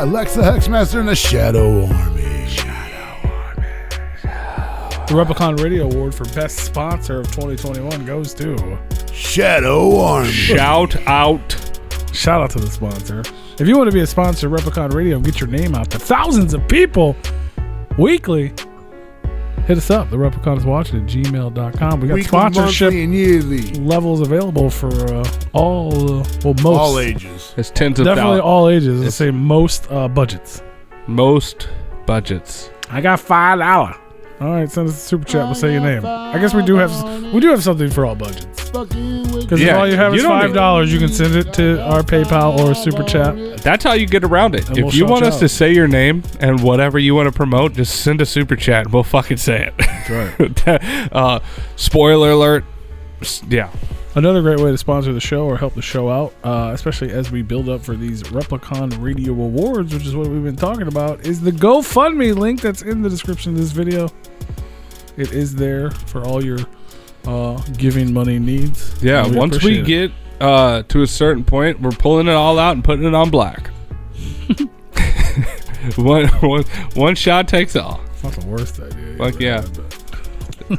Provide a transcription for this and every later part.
by Lex the Hexmaster and the Shadow Army. The Replicon Radio Award for Best Sponsor of 2021 goes to Shadow Army. Shout out to the sponsor. If you want to be a sponsor of Replicon Radio and get your name out to thousands of people weekly, hit us up. The Replicon@gmail.com. We got Weekly, sponsorship monthly, and yearly. levels available for most. All ages. It's tens of Definitely thousands. all ages. Let's say most budgets. Most budgets. I got $5. All right, send us a super chat. We'll say your name. I guess we do have something for all budgets. Because if all you have is $5, you can send it to our PayPal or super chat. That's how you get around it. And If we'll you want shout us you to out. say your name and whatever you want to promote, just send a super chat and we'll fucking say it. That's right. Spoiler alert. Yeah. Another great way to sponsor the show or help the show out, especially as we build up for these Replicon Radio Awards, which is what we've been talking about, is the GoFundMe link that's in the description of this video. It is there for all your giving money needs. Yeah, once we get to a certain point, we're pulling it all out and putting it on black. one shot takes all. It's not the worst idea. Fuck yeah.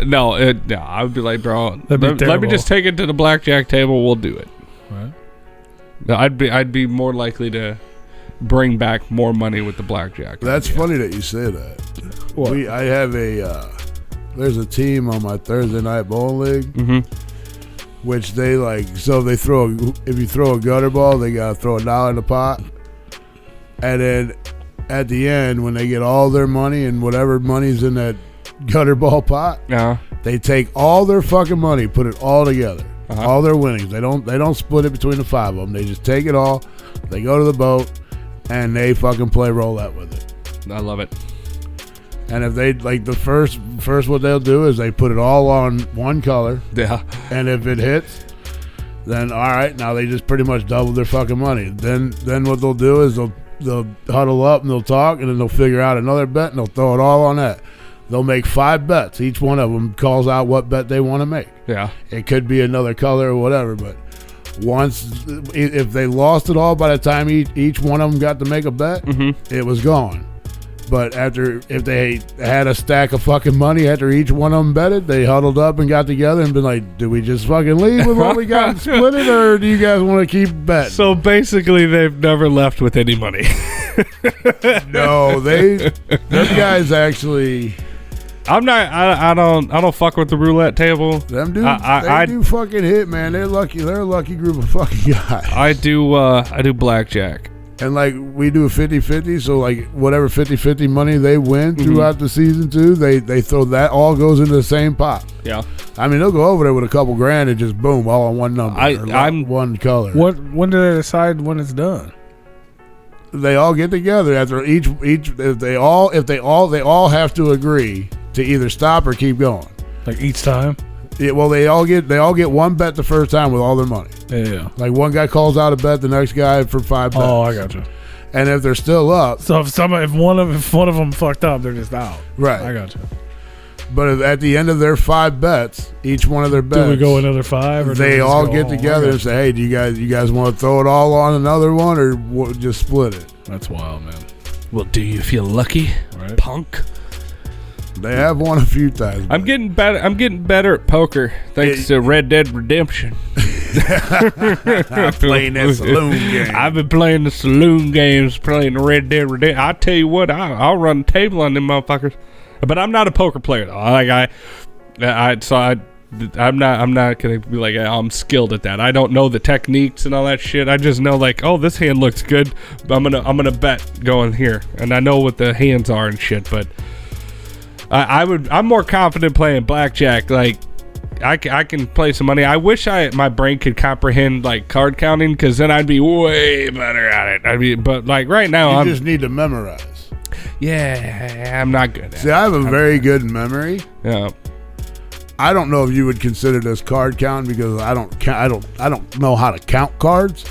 No, I would be like, bro, That'd be let me terrible. just take it to the blackjack table. We'll do it. Right. No, I'd be more likely to bring back more money with the blackjack. That's funny that you say that. What? I have there's a team on my Thursday night bowling league, which they if you throw a gutter ball, they gotta throw $1 in the pot, and then at the end when they get all their money and whatever money's in that gutter ball pot, they take all their fucking money, put it all together, all their winnings. They don't split it between the 5 of them. They just take it all. They go to the boat and they fucking play roulette with it. I love it. And if they the first what they'll do is they put it all on one color. Yeah. And if it hits, then all right, now they just pretty much double their fucking money. Then what they'll do is they'll huddle up and they'll talk and then they'll figure out another bet and they'll throw it all on that. They'll make 5 bets. Each one of them calls out what bet they want to make. Yeah. It could be another color or whatever, but if they lost it all by the time each one of them got to make a bet, it was gone. But if they had a stack of fucking money after each one of them betted, they huddled up and got together and been like, do we just fucking leave with what we got and split it, or do you guys want to keep betting? So basically, they've never left with any money. No, them guys actually. I'm not. I don't fuck with the roulette table. Them dudes, they do fucking hit, man. They're lucky. They're a lucky group of fucking guys. I do blackjack. And we do a 50-50, so whatever 50-50 money they win throughout the season too, they throw that, all goes into the same pot. Yeah. I mean, they'll go over there with a couple grand and just boom, all on one number. I'm one color. When do they decide when it's done? They all get together after each if they all have to agree to either stop or keep going. Each time? Yeah, well, they all get one bet the first time with all their money. Yeah. One guy calls out a bet, the next guy for 5 bets. Oh, I gotcha. And if they're still up, so if one of them fucked up, they're just out. Right. I gotcha. But at the end of their 5 bets, each one of their bets, do we go another 5? Or they all get together and say, "Hey, do you guys want to throw it all on another one, or just split it?" That's wild, man. Well, do you feel lucky, right. punk? They have won a few times. I'm getting better at poker thanks to Red Dead Redemption. Playing that saloon game. I've been playing the saloon games, playing the Red Dead Redemption. I tell you what, I'll run the table on them motherfuckers. But I'm not a poker player though. I'm not gonna be like I'm skilled at that. I don't know the techniques and all that shit. I just know this hand looks good. I'm gonna bet going here, and I know what the hands are and shit. But I'm more confident playing blackjack. I can play some money. I wish my brain could comprehend card counting, because then I'd be way better at it. But right now you just need to memorize. Yeah, I'm not good at it. See, I have a very good memory. Yeah. I don't know if you would consider this card counting, because I don't know how to count cards.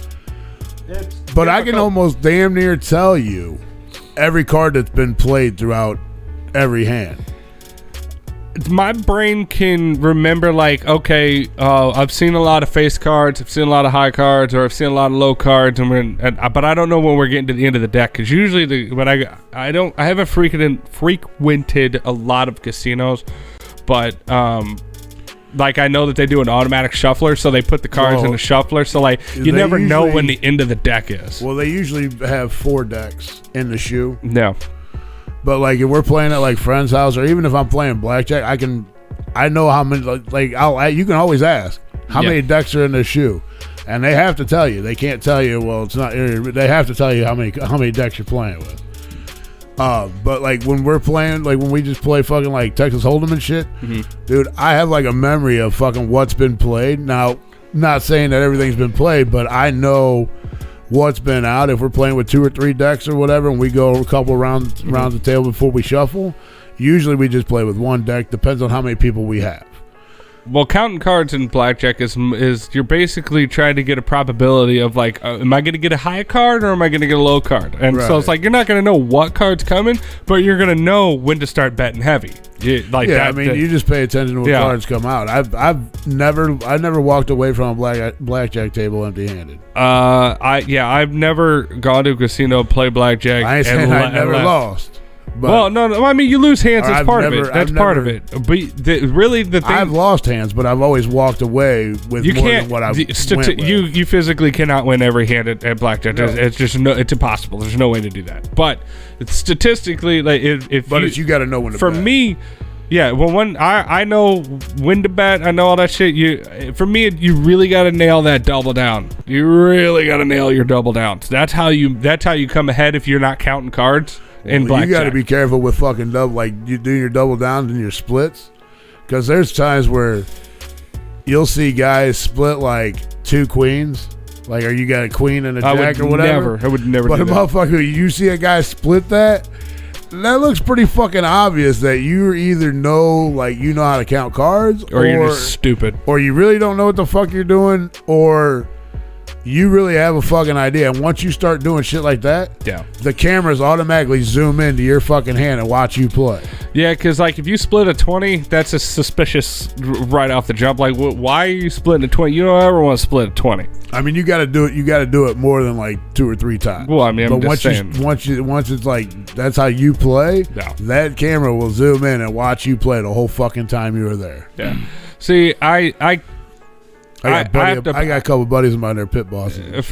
But I can almost damn near tell you every card that's been played throughout every hand. my brain can remember like, okay, I've seen a lot of face cards, I've seen a lot of high cards, or I've seen a lot of low cards, but I don't know when we're getting to the end of the deck, because usually I haven't frequented a lot of casinos, but like I know that they do an automatic shuffler, so they put the cards in the shuffler, so like you never know when the end of the deck is. Well, they usually have 4 decks in the shoe. No. But like if we're playing at like friend's house, or even if I'm playing blackjack, I know how many. You can always ask how many decks are in the shoe, and they have to tell you. They can't tell you. Well, it's not. They have to tell you how many decks you're playing with. But like when we're playing, like when we just play fucking like Texas Hold'em and shit, dude, I have like a memory of fucking what's been played. Now, not saying that everything's been played, but I know what's been out. If we're playing with 2 or 3 decks or whatever, and we go a couple rounds around the table before we shuffle, usually we just play with 1 deck. Depends on how many people we have. Well, counting cards in blackjack is you're basically trying to get a probability of like, am I going to get a high card or am I going to get a low card? And so it's like you're not going to know what card's coming, but you're going to know when to start betting heavy. You just pay attention to what cards come out. I've never walked away from a blackjack table empty-handed. I've never gone to a casino, play blackjack. I ain't saying I never lost. Well, no. I mean, you lose hands. That's part of it. That's part of it. But the thing, I've lost hands, but I've always walked away with more than what I went with. You physically cannot win every hand at blackjack. No. It's just it's impossible. There's no way to do that. But statistically, like you got to know when to bet. For me. Yeah, well, I know when to bet, I know all that shit. For me, you really got to nail that double down. You really got to nail your double downs. That's how you come ahead if you're not counting cards in blackjack. You got to be careful with fucking double, like you do your double downs and your splits, because there's times where you'll see guys split like 2 queens. Like, you got a queen and a jack or whatever. I would never. But a motherfucker, you see a guy split that. That looks pretty fucking obvious that you either know how to count cards, or you're just stupid, or you really don't know what the fuck you're doing, or you really have a fucking idea. And once you start doing shit like that, the cameras automatically zoom into your fucking hand and watch you play. Yeah, because like if you split a 20, that's a suspicious right off the jump. Like, why are you splitting a 20? You don't ever want to split a 20. I mean, you got to do it. You got to do it more than like 2 or 3 times. Well, I mean, but once it's like that's how you play, that camera will zoom in and watch you play the whole fucking time you were there. Yeah. See, I got a couple buddies of mine that are pit bosses.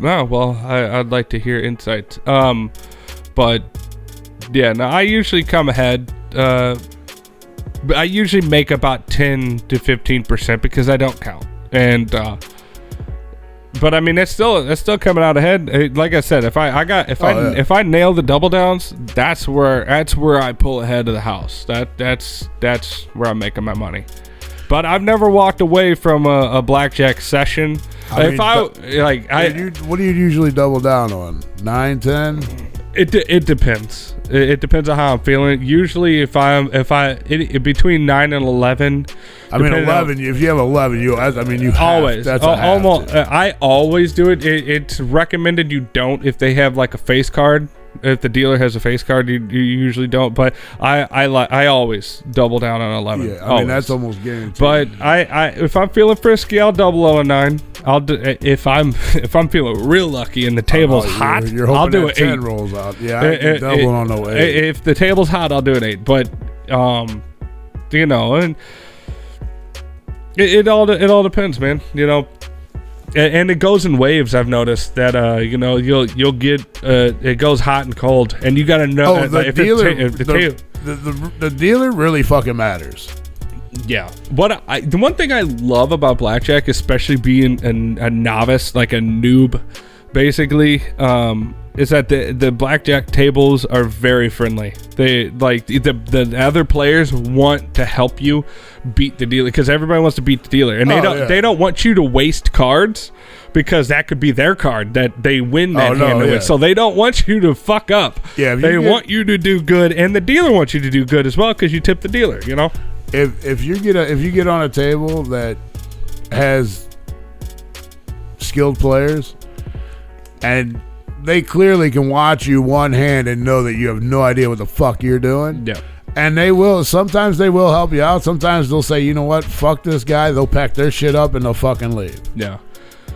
I'd like to hear insights. But yeah, no, I usually come ahead. But I usually make about 10 to 15% because I don't count. And but I mean, it's still coming out ahead. Like I said, if I nail the double downs, that's where I pull ahead of the house. That's where I'm making my money. But I've never walked away from a blackjack session. What do you usually double down on? 9, 10? It depends. It depends on how I'm feeling. Usually, if between 9 and 11. I mean, 11. If you have 11, you always. That's almost. I always do it. It's recommended you don't if they have like a face card. If the dealer has a face card, you usually don't. But I always double down on 11. Yeah, I mean that's almost guaranteed. But if I'm feeling frisky, I'll double on 9. I'll do if I'm feeling real lucky and the table's hot, I'll do it 8. 10 rolls out. Yeah, I can double on no 8. If the table's hot, I'll do an 8. But and it all depends, man. And it goes in waves. I've noticed that you'll get it goes hot and cold, and you got to know the dealer really fucking matters. Yeah. The one thing I love about blackjack, especially being a novice, like a noob, basically, is that the blackjack tables are very friendly. They like the other players want to help you beat the dealer because everybody wants to beat the dealer, and they don't want you to waste cards because that could be their card that they win that hand with. So they don't want you to fuck up. Yeah, they want you to do good, and the dealer wants you to do good as well because you tip the dealer. If you get on a table that has skilled players and they clearly can watch you one hand and know that you have no idea what the fuck you're doing. Yeah. And sometimes they will help you out. Sometimes they'll say, you know what, fuck this guy. They'll pack their shit up and they'll fucking leave. Yeah.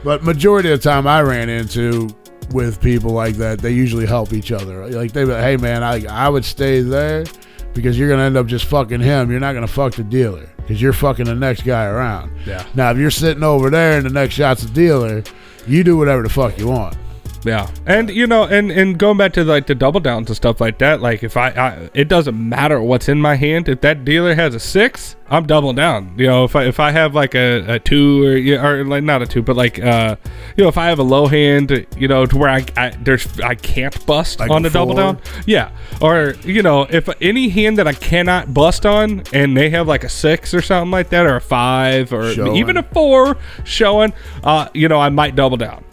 But majority of the time I ran into with people like that, they usually help each other. Like they be like, hey man, I would stay there because you're going to end up just fucking him. You're not going to fuck the dealer because you're fucking the next guy around. Yeah. Now, if you're sitting over there and the next shot's the dealer, you do whatever the fuck you want. Yeah. And, you know, and going back to like the double downs and stuff like that, like if I it doesn't matter what's in my hand. If that dealer has a 6, I'm doubling down. You know, if I have like a 2 or like not a 2, but like, you know, if I have a low hand, you know, to where I can't bust like on the double down. Yeah. Or, you know, if any hand that I cannot bust on and they have like a 6 or something like that, or a 5 or even a 4 showing, you know, I might double down.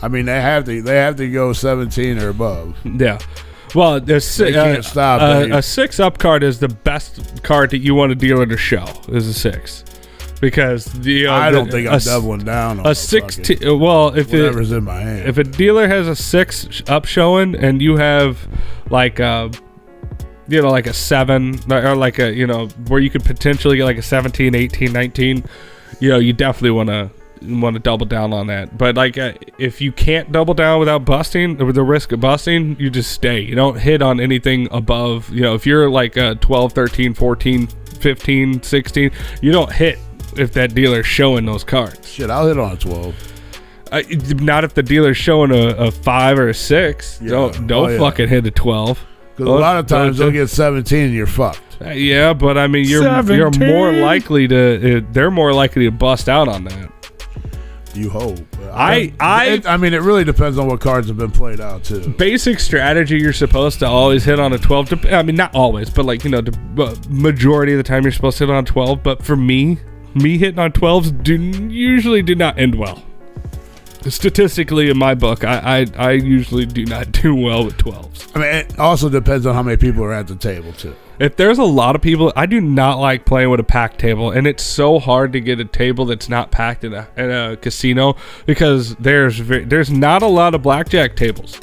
I mean, they have to go 17 or above. Yeah. Well, they can't stop. A 6 up card is the best card that you want a dealer to show. Is a 6, because I don't think I'm doubling down on a 6. Well, if whatever's in my hand. If a dealer has a 6 up showing and you have like you know, like a 7 or like a, you know, where you could potentially get like a 17, 18, 19, you know, you definitely want to double down on that. But like if you can't double down without busting, with the risk of busting, you just stay. You don't hit on anything above, you know, if you're like 12, 13, 14, 15, 16, you don't hit if that dealer's showing those cards. Shit, I'll hit on a 12. Not if the dealer's showing a 5 or a 6. Yeah. Don't fucking hit a 12. Because a lot of times they'll get 17 and you're fucked. Yeah, but I mean, you're more likely to, they're more likely to bust out on that. You hope. I mean, it really depends on what cards have been played out too. Basic strategy, you're supposed to always hit on a 12. I mean, not always, but like, you know, the majority of the time you're supposed to hit on 12. But for me hitting on 12s usually do not end well. Statistically, in my book, I usually do not do well with 12s. I mean, it also depends on how many people are at the table too. If there's a lot of people, I do not like playing with a packed table, and it's so hard to get a table that's not packed in a casino, because there's not a lot of blackjack tables.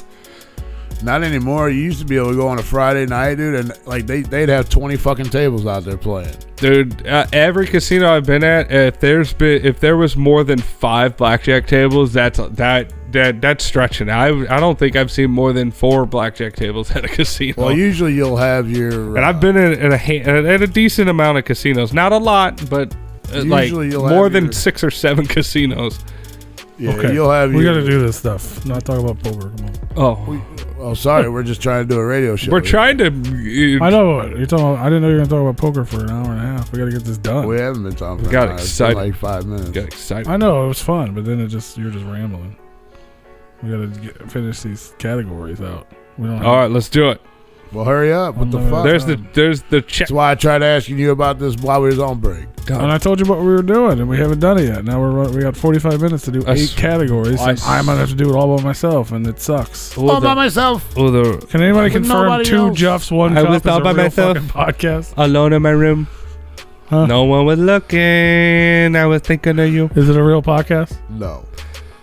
Not anymore. You used to be able to go on a Friday night, dude, and like they'd have 20 fucking tables out there playing. Dude, every casino I've been at, if there was more than 5 blackjack tables, that's stretching. I don't think I've seen more than 4 blackjack tables at a casino. Well, usually you'll have your. And I've been at a decent amount of casinos, not a lot, but like more than 6 or 7 casinos. Yeah, okay. You'll have. We got to do this stuff. Not talk about poker. Come on. Oh, sorry. We're just trying to do a radio show. We're trying to. I know what you're talking about. I didn't know you were going to talk about poker for an hour and a half. We got to get this done. We haven't been talking. We got excited. Like 5 minutes. Got excited. I know it was fun, but then you're just rambling. We got to finish these categories out. We don't. All right, let's do it. Well, hurry up. What the fuck? There's the check. That's why I tried asking you about this while we was on break. God. And I told you what we were doing, and we haven't done it yet. Now we got 45 minutes to do 8 categories. And I'm gonna have to do it all by myself, and it sucks. All by myself. Can anybody confirm 2 Juffs, 1 Cup is a real fucking podcast? Alone in my room. Huh? No one was looking. I was thinking of you. Is it a real podcast? No,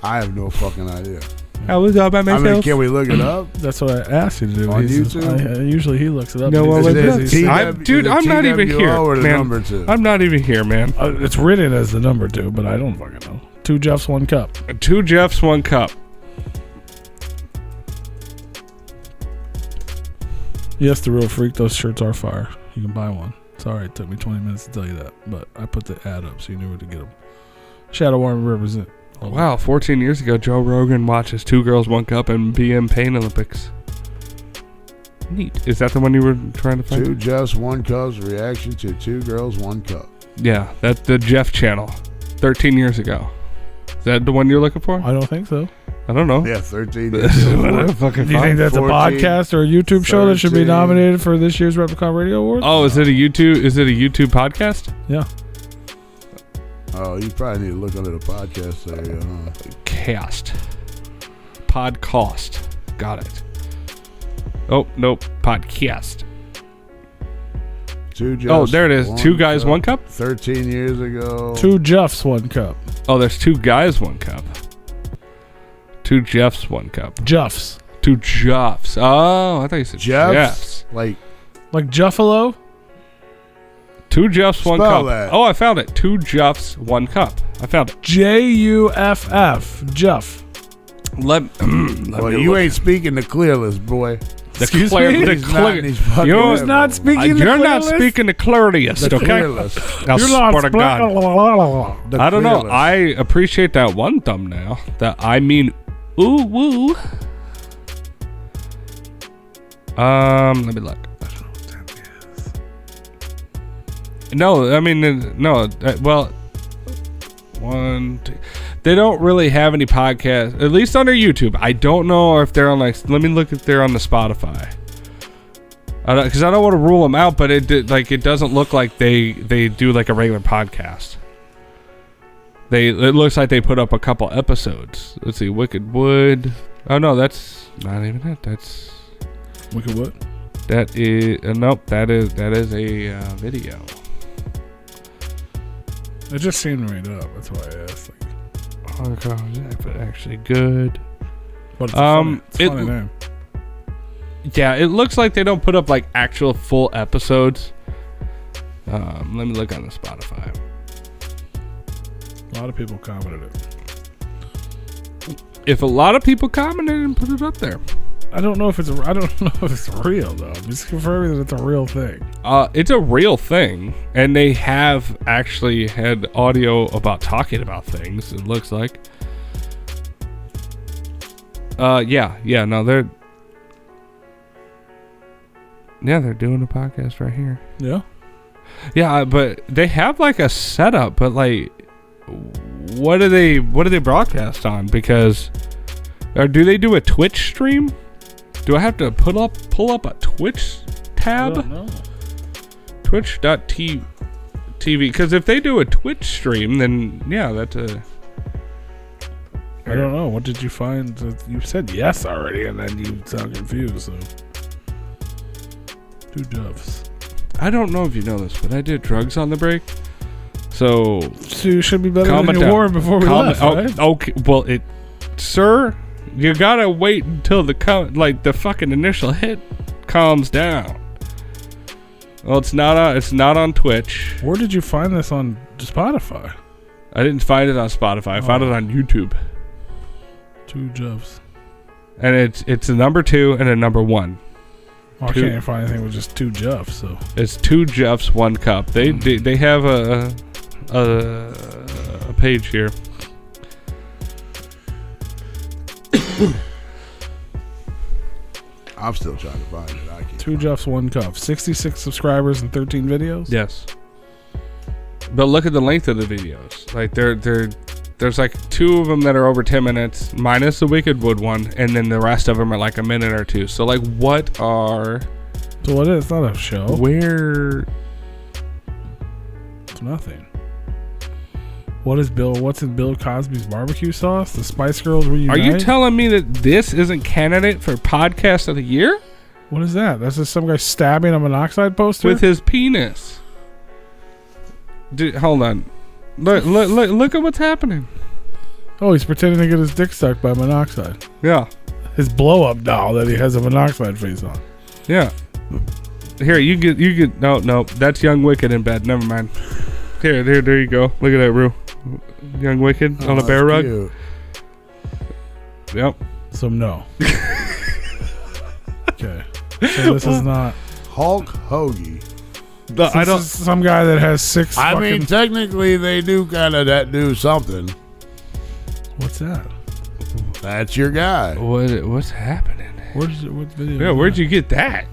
I have no fucking idea. I was all by myself. I mean, can we look it up? That's what I asked you to do. On YouTube? Usually he looks it up. No one was looking. I'm not even here, man. I'm not even here, man. It's written as the number 2, but I don't fucking know. 2 Juffs, 1 Cup. 2 Juffs, 1 Cup. Yes, the real freak. Those shirts are fire. You can buy one. Sorry, it took me 20 minutes to tell you that, but I put the ad up so you knew where to get them. Shadow Warren represent. Wow, 14 years ago, Joe Rogan watches 2 Girls, 1 Cup and BM Pain Olympics. Neat. Is that the one you were trying to find? 2 Juffs, 1 Cup's reaction to 2 Girls, 1 Cup. Yeah, that's the Jeff channel. 13 years ago. Is that the one you're looking for? I don't think so. I don't know. Yeah, 13 years ago. Do you think that's 14, a podcast or a YouTube show that should be nominated for this year's Replicon Radio Awards? Oh, is it a YouTube podcast? Yeah. Oh, you probably need to look under the podcast area, huh? Cast. Podcast. Got it. Oh, nope. Podcast. 2 Juffs. Oh, there it is. 2 guys, cup. 1 cup? 13 years ago. 2 Juffs, 1 Cup. Oh, there's 2 guys, 1 cup. 2 Jeffs, 1 cup. Juffs. 2 Juffs. Oh, I thought you said Jeffs. Like Juffalo? 2 Juffs, 1 Spell cup. that. Oh, I found it. 2 Juffs, 1 cup. I found it. Juff. Juff. Let Well, me you look. ain't speaking the clearless, boy. Excuse me? He's not in these fucking You're headphones. not speaking the You're not clearless? speaking the clearest, The okay? clearless. I You're not swear to God. The I don't know. clearless. I appreciate that one thumbnail. That I mean, ooh woo. Let me look. No, I mean no. Well, 1, 2. They don't really have any podcasts, at least on their YouTube. I don't know if they're on like. Let me look if they're on the Spotify. Because I don't want to rule them out, but it doesn't look like they do like a regular podcast. It looks like they put up a couple episodes. Let's see, Wicked Wood. Oh no, that's not even it. That's Wicked what? that is nope. That is a video. It just seemed made up. That's why I asked. But actually good. But it's a funny, it's a it- funny name. Yeah, it looks like they don't put up like actual full episodes. Let me look on the Spotify. A lot of people commented it. If a lot of people commented and put it up there, I don't know if it's real though. I'm just confirming that it's a real thing. it's a real thing, and they have actually had audio about talking about things. It looks like. They're doing a podcast right here. Yeah. Yeah, but they have like a setup, but like, what do they broadcast on? Because, or do they do a Twitch stream? Do I have to pull up a Twitch tab? I don't know. Twitch.tv. Because if they do a Twitch stream, then yeah, that's a. I don't know. What did you find? You said yes already, and then you sound confused. So, 2 Juffs. I don't know if you know this, but I did drugs on the break. So you should be better than Comment you down. were before we left, right? Okay. Well, sir, you gotta wait until the fucking initial hit calms down. Well, it's not on Twitch. Where did you find this on Spotify? I didn't find it on Spotify. I found it on YouTube, 2 Juffs. and it's a number 2 and a number 1. Well, I can't even find anything with just 2 Juffs. So It's 2 Juffs, 1 cup. They have a page here. I'm still trying to find it. I can't 2 find Juffs, 1 cup. 66 subscribers and 13 videos. Yes. But look at the length of the videos. Like there's like 2 of them that are over 10 minutes, minus the Wicked Wood one, and then the rest of them are like a minute or 2. So like, what are? So what is? It's not a show. Where? It's nothing. What's in Bill Cosby's barbecue sauce? The Spice Girls reunite? Are you telling me that this isn't candidate for podcast of the year? What is that? That's just some guy stabbing a monoxide poster With his penis. Dude, hold on. Look at what's happening. Oh, he's pretending to get his dick sucked by monoxide. Yeah. His blow-up doll that he has a monoxide face on. Yeah. Here, you get. No, that's Young Wicked in bed. Never mind. Here, there you go. Look at that, Rue. Young Wicked on a Oh, bear that's rug. cute. So Yep. no. Okay. So this is not. Hulk Hoagie. This is some guy that has 6. I mean, technically, they do kind of do something. What's that? That's your guy. What's happening? What video? Yeah, where'd you get that?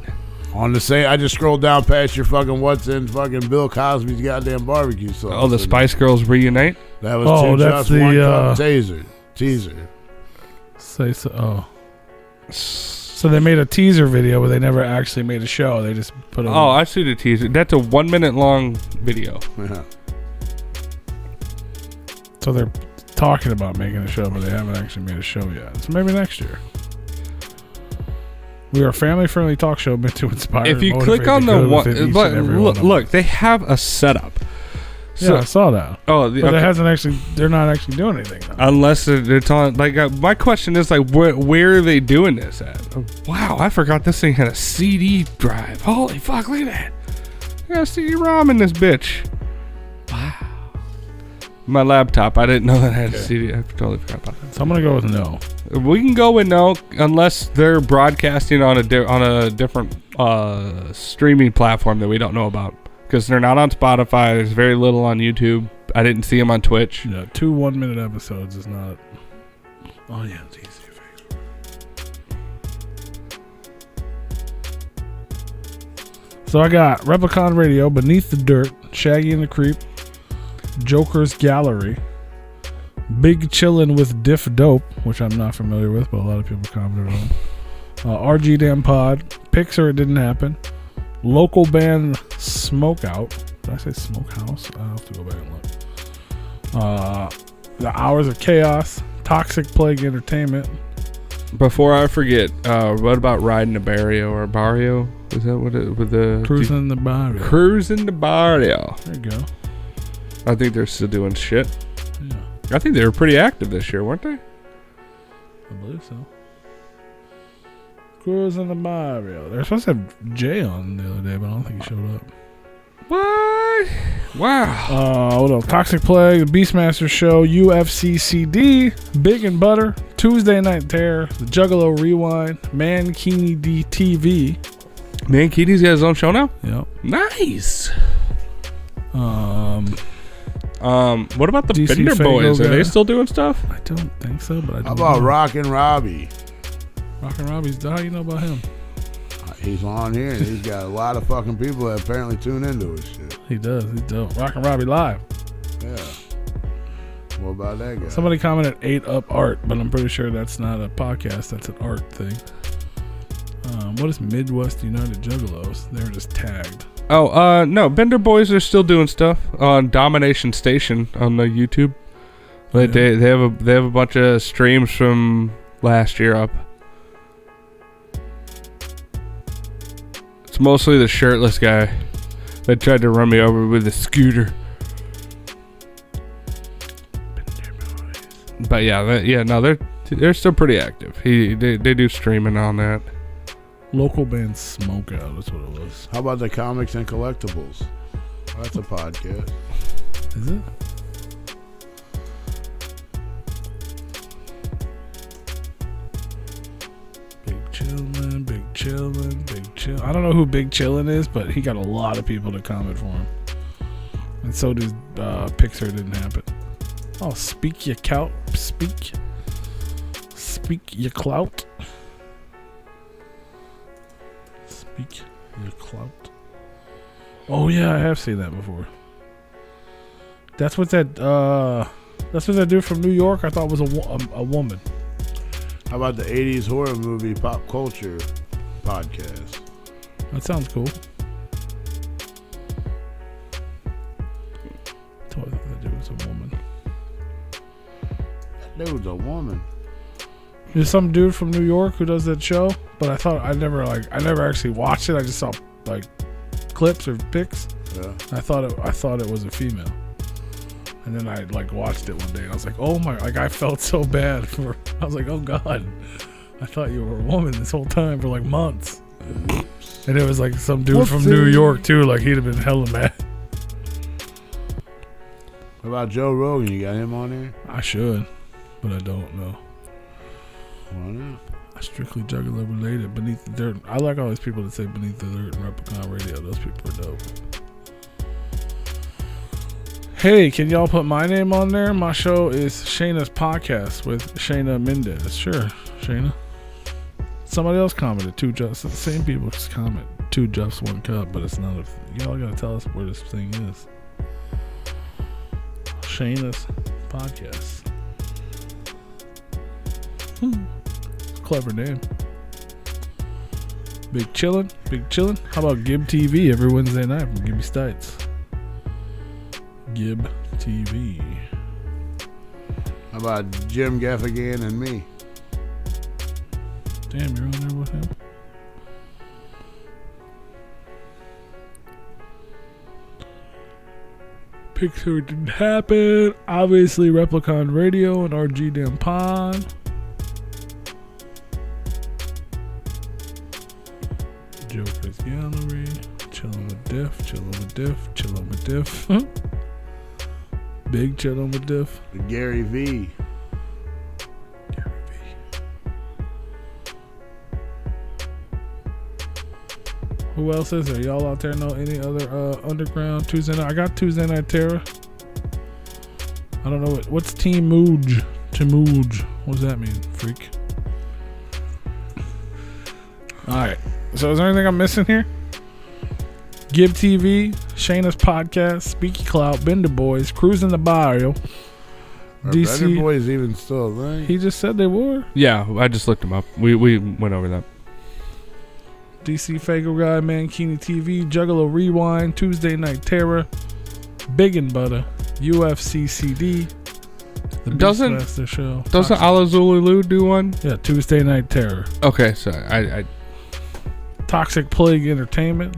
On the same, I just scrolled down past your fucking what's in fucking Bill Cosby's goddamn barbecue sauce. Oh, the Spice Girls reunite. That was Oh, 2 that's Juffs, 1 the, cup teaser. Say so. Oh. So they made a teaser video, but they never actually made a show. They just put. Oh, I see the teaser. That's a 1 minute long video. Yeah. So they're talking about making a show, but they haven't actually made a show yet. So maybe next year. We are a family-friendly talk show meant to inspire. If you and click motivate on the the good one, within each and every one of look, us. they have a setup. Yeah, I saw that. Oh, But it hasn't actually. They're not actually doing anything. Though. unless it's on. Like, my question is like, where are they doing this at? Oh, wow, I forgot this thing had a CD drive. Holy fuck! Look at that. got a CD-ROM in this bitch. Wow. My laptop. I didn't know that I had a CD. I totally forgot about that. So I'm gonna go with no. We can go with no unless they're broadcasting on a different streaming platform that we don't know about. Because they're not on Spotify. There's very little on YouTube. I didn't see them on Twitch. Yeah, 2 1-minute episodes is not. Oh yeah, it's easy. So I got Replicon Radio, Beneath the Dirt, Shaggy and the Creep, Joker's Gallery, Big Chillin' with Diff Dope, which I'm not familiar with, but a lot of people commented on. RG Damn Pod, Pixar It Didn't Happen, local band Smokeout. Did I say Smokehouse? I'll have to go back and look. The Hours of Chaos, Toxic Plague Entertainment. Before I forget, what about Riding a Barrio or Barrio? Is that what it with the Cruising the Barrio. Cruising the Barrio? There you go. I think they're still doing shit. Yeah, I think they were pretty active this year, weren't they? I believe so. Cruising the Barrio. They're supposed to have Jay on the other day, but I don't think he showed up. What? Wow. What else? Toxic Plague, The Beastmaster Show, UFC CD, Big and Butter, Tuesday Night Terror, The Juggalo Rewind, Mankini DTV. Mankini's got his own show now? Yep. Nice. Um, What about the DC Bender Fango Boys? Are guy. they still doing stuff? I don't think so, but I don't How about know. Rockin' Robbie? Rockin' Robbie's. How you know about him? He's on here, and he's got a lot of fucking people that apparently tune into his shit. He does. He's dope. Rockin' Robbie live. Yeah. What about that guy? Somebody commented 8 Up Art, but I'm pretty sure that's not a podcast. That's an art thing. What is Midwest United Juggalos? They were just tagged. Oh, no. Bender Boys are still doing stuff on Domination Station on the YouTube. But Yeah. they have a bunch of streams from last year up. It's mostly the shirtless guy that tried to run me over with a scooter. But yeah, they're still pretty active. They do streaming on that. Local band Smokeout is what it was. How about the Comics and Collectibles? That's a podcast. Is it? Big Chillin', Big Chillin', Big Chill. I don't know who Big Chillin' is, but he got a lot of people to comment for him. And so does Pixar Didn't Happen. Oh, Speak Your Clout. Speak Your Clout. Speak Your Clout. Oh yeah, I have seen that before. That's what that dude from New York I thought was a woman. How about the 80s horror movie Pop Culture podcast? That sounds cool. I thought that dude was a woman. That dude's a woman. There's some dude from New York who does that show, but I never actually watched it. I just saw like clips or pics. Yeah. I thought it was a female. And then I like watched it one day and I was like, oh my, like I felt so bad I was like, oh God, I thought you were a woman this whole time for like months. And it was like some dude from New York too, like he'd have been hella mad. What about Joe Rogan? You got him on there? I should, but I don't know. Why not? Strictly Juggalo related. Beneath the Dirt. I like all these people that say Beneath the Dirt and Replicon Radio. Those people are dope. Hey, can y'all put my name on there? My show is Shayna's Podcast with Shayna Mendez. Sure, Shayna. Somebody else commented. 2 Juffs. The same people just comment. 2 Juffs, 1 cup, but it's not a... Y'all gotta tell us where this thing is. Shayna's Podcast. Clever name. Big Chillin'. How about Gib TV every Wednesday night from Gibby Stites? Gib TV. How about Jim Gaffigan and me? Damn, you're on there with him? Pixar Didn't Happen. Obviously, Replicon Radio and RG Damn Pod. Joker's Gallery. Chillin' with Diff, chillin' with Diff, chillin' with Diff. Big chillin' with Diff. Gary V. Who else is there? Y'all out there know any other underground Tuesday night? I got Tuesday Night Terror. I don't know what's Team Mooj. What does that mean, freak? Alright. So is there anything I'm missing here? Give TV, Shayna's podcast, Speaky Clout, Bender Boys, Cruising the Barrio. Are DC Bender Boys even still a thing? He just said they were. Yeah, I just looked them up. We went over that. DC Fago Guy, Mankini TV, Juggalo Rewind, Tuesday Night Terror, Big and Butter, UFC CD, the Beastmaster Show. Doesn't Alazulu do one? Yeah, Tuesday Night Terror. Okay, so I Toxic Plague Entertainment,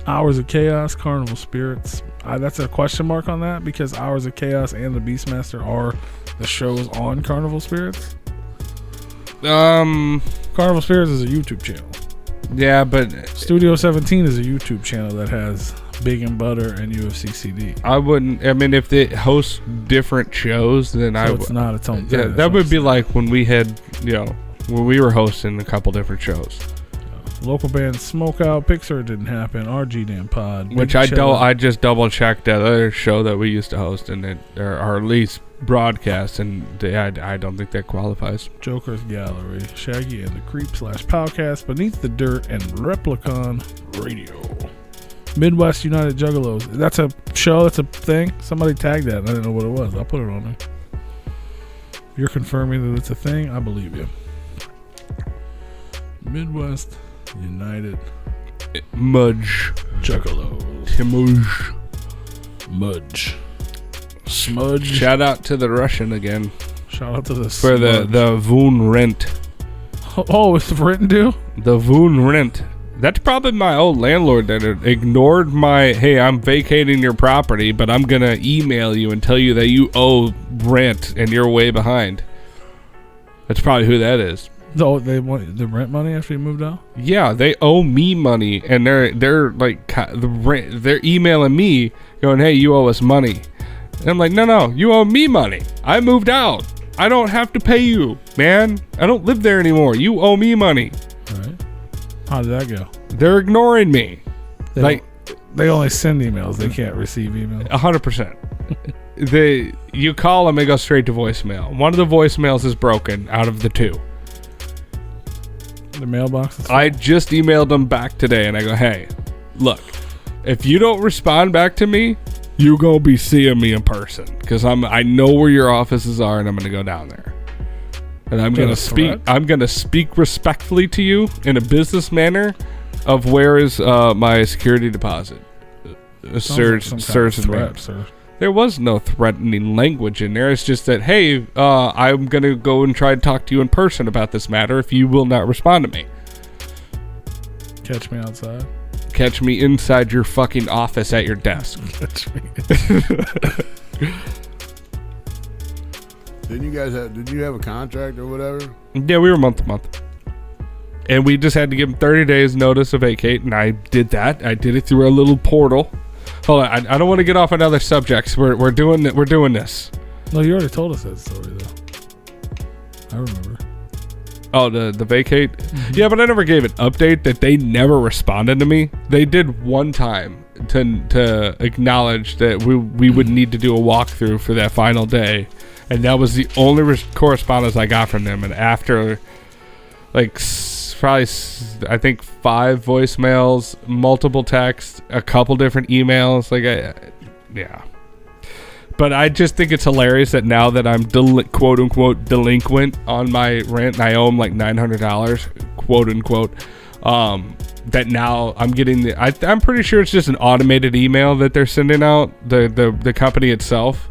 Hours of Chaos, Carnival Spirits. That's a question mark on that because Hours of Chaos and the Beastmaster are the shows on Carnival Spirits. Carnival Spirits is a YouTube channel. Yeah, but Studio 17 is a YouTube channel that has Big and Butter and UFC CD. I wouldn't. I mean, if they host different shows, then so it's not its own thing. Yeah, that would be like when we had, when we were hosting a couple different shows. Local band Smokeout, Pixar didn't happen. RG Damn Pod, which I just double checked that other show that we used to host, and or at least broadcast, and I don't think that qualifies. Joker's Gallery, Shaggy and the Creep / Powcast, Beneath the Dirt, and Replicon Radio. Midwest United Juggalos. That's a show. That's a thing. Somebody tagged that. And I didn't know what it was. I'll put it on there. You're confirming that it's a thing. I believe you. Midwest United Mudge Juggalos. Mudge. Smudge. Shout out to the Russian again. Shout out to the for smudge. the Voon rent. Oh, it's the rent due? The Voon rent. That's probably my old landlord that ignored my, hey, I'm vacating your property, but I'm going to email you and tell you that you owe rent and you're way behind. That's probably who that is. Oh, they want the rent money after you moved out? Yeah, they owe me money, and they're like they're emailing me going, hey, you owe us money. And I'm like, no, you owe me money. I moved out. I don't have to pay you, man. I don't live there anymore. You owe me money. All right. How did that go? They're ignoring me. They only send emails. They can't receive emails. 100%. You call them, it goes straight to voicemail. One of the voicemails is broken out of the two. The mailbox is full. I just emailed them back today, and I go, hey, look, if you don't respond back to me, you're going to be seeing me in person because I know where your offices are, and I'm going to go down there. And I'm going to speak respectfully to you in a business manner of where is my security deposit. There was no threatening language in there. It's just that, hey, I'm going to go and try to talk to you in person about this matter if you will not respond to me. Catch me outside. Catch me inside your fucking office at your desk. Catch me. Did you have a contract or whatever? Yeah, we were month to month. And we just had to give them 30 days notice to vacate, and I did that. I did it through a little portal. Hold on, I don't want to get off on other subjects. We're doing this. No, you already told us that story though. I remember. Oh, the vacate? Mm-hmm. Yeah, but I never gave an update that they never responded to me. They did one time to acknowledge that we would need to do a walkthrough for that final day. And that was the only correspondence I got from them. And after, probably, I think 5 voicemails, multiple texts, a couple different emails. Yeah. But I just think it's hilarious that now that I'm quote unquote delinquent on my rent, and I owe them like $900, quote unquote, that now I'm getting I'm pretty sure it's just an automated email that they're sending out, the company itself.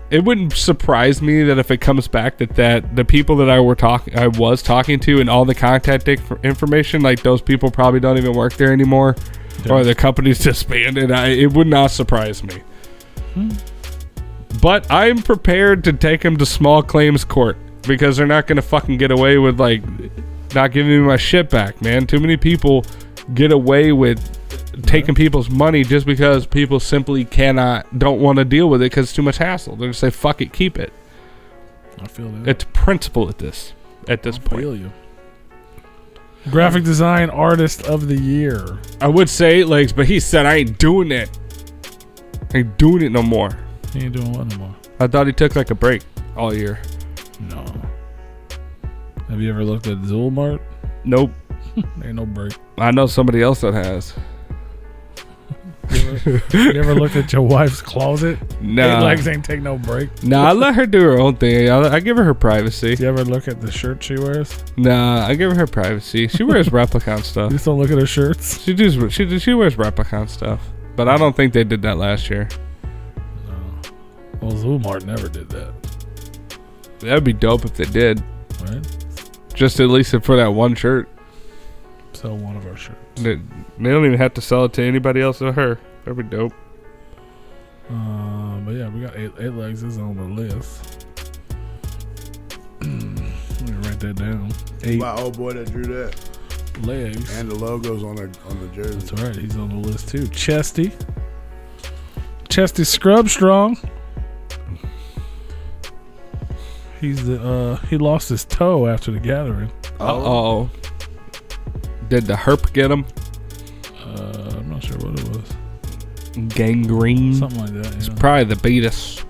It wouldn't surprise me that if it comes back that the people that I was talking to and all the contact information, like those people probably don't even work there anymore, or the company's disbanded. It would not surprise me. But I'm prepared to take them to small claims court because they're not going to fucking get away with not giving me my shit back, man. Too many people get away with taking people's money just because people simply don't want to deal with it because it's too much hassle. They're going to say, fuck it, keep it. I feel that. It's principle at this point. Feel you. Graphic design artist of the year. I would say 8 Legs, but he said, I ain't doing it. I ain't doing it no more. He ain't doing what no more? I thought he took like a break all year. No. Have you ever looked at Zulmart? Nope. Ain't no break. I know somebody else that has. You ever looked at your wife's closet? Nah. 8 Legs ain't take no break. Nah, I let her do her own thing. I give her privacy. Do you ever look at the shirt she wears? Nah, I give her privacy. She wears Replicon stuff. You just don't look at her shirts? She wears Replicon stuff. But I don't think they did that last year. No. Well, Zulmart never did that. That'd be dope if they did. Right? Just at least for that one shirt. Sell one of our shirts. They don't even have to sell it to anybody else but her. That'd be dope. But yeah, we got 8 Legs is on the list. Let me write that down. 8 My old boy that drew that. Legs. And the logos on the jersey. That's right. He's on the list too. Chesty Scrub Strong. He lost his toe after the gathering. Uh-oh. Did the herp get him? I'm not sure what it was. Gangrene? Something like that. It's Yeah. probably the beatus.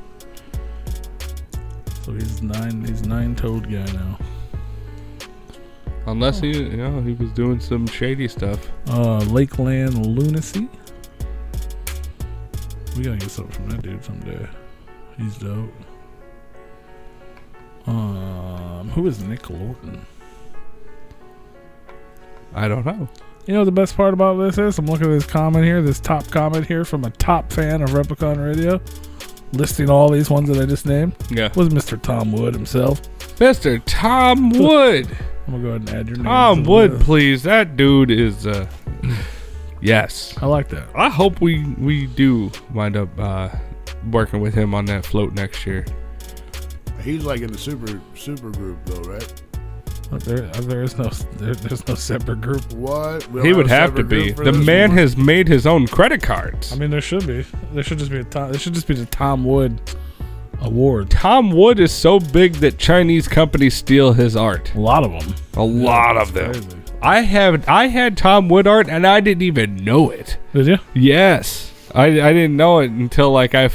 So he's 9-toed guy now. Unless he was doing some shady stuff. Lakeland Lunacy. We gotta get something from that dude someday. He's dope. Who is Nick Lorton? I don't know. You know the best part about this is I'm looking at this comment here, this top comment here from a top fan of Replicon Radio, listing all these ones that I just named. Yeah. Was Mr. Tom Wood himself. Mr. Tom Wood. I'm gonna go ahead and add your name. Tom Wood, please. That dude is yes. I like that. I hope we do wind up working with him on that float next year. He's like in the super group though, right? There's no separate group. What? He would have to be. The man has made his own credit cards. I mean, there should be. There should just be the Tom Wood Award. Tom Wood is so big that Chinese companies steal his art. A lot of them. A lot of them. Crazy. I had Tom Wood art and I didn't even know it. Did you? Yes, I didn't know it until like I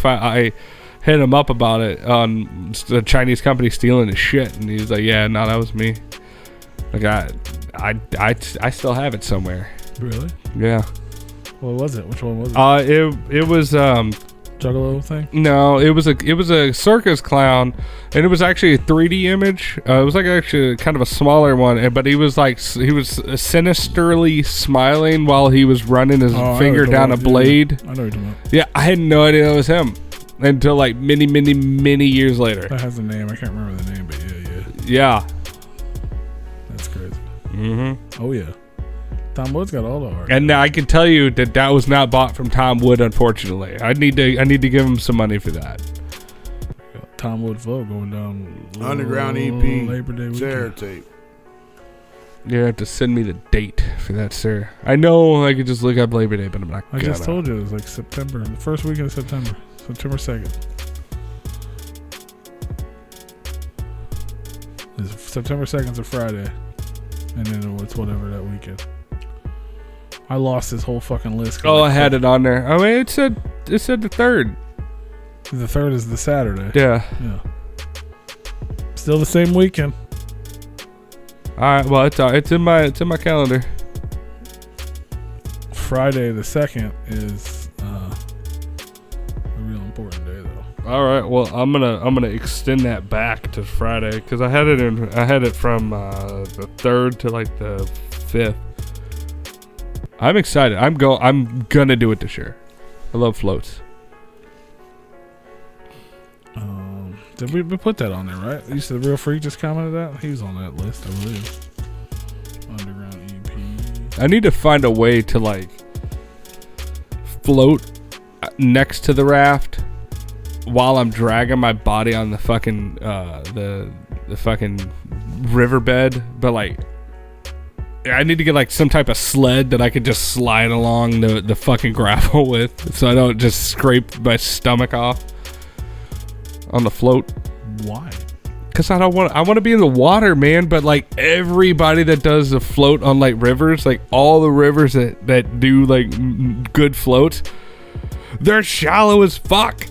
hit him up about it on the Chinese company stealing his shit, and he's like, "Yeah, no, that was me." Like I still have it somewhere. Really? Yeah. What was it? Which one was it? It was Juggalo thing? No, it was a circus clown, and it was actually a 3D image. It was like actually kind of a smaller one, but he was sinisterly smiling while he was running his finger down a blade. I know you're talking about. Yeah, I had no idea it was him until like many years later. That has a name. I can't remember the name, but yeah. Yeah. That's crazy. Mm-hmm. Oh yeah. Tom Wood's got all the art. And I can tell you that was not bought from Tom Wood, unfortunately. I need to give him some money for that. Tom Wood flow going down Underground EP Labor Day Sarah weekend. tape. You have to send me the date for that, sir. I know I could just look up Labor Day, but I'm not I just told you it was like September, the first weekend of September 2nd. September 2nd is a Friday, and then it's whatever that weekend. I lost this whole fucking list. Oh, I had it on there. I mean, it said the 3rd. The 3rd is the Saturday. Yeah. Still the same weekend. All right. Well, it's in my calendar. Friday the 2nd is a real important day, though. All right. Well, I'm gonna extend that back to Friday because I had it from the 3rd to like the 5th. I'm excited. I'm gonna do it this year. I love floats. Did we put that on there, right? You said Real Freak just commented that? He was on that list, I believe. Underground EP. I need to find a way to like float next to the raft while I'm dragging my body on the fucking the fucking riverbed, but like I need to get like some type of sled that I could just slide along the fucking gravel with, so I don't just scrape my stomach off on the float. Why? Because I want to be in the water, man. But like everybody that does the float on like rivers, like all the rivers that do like good floats, they're shallow as fuck.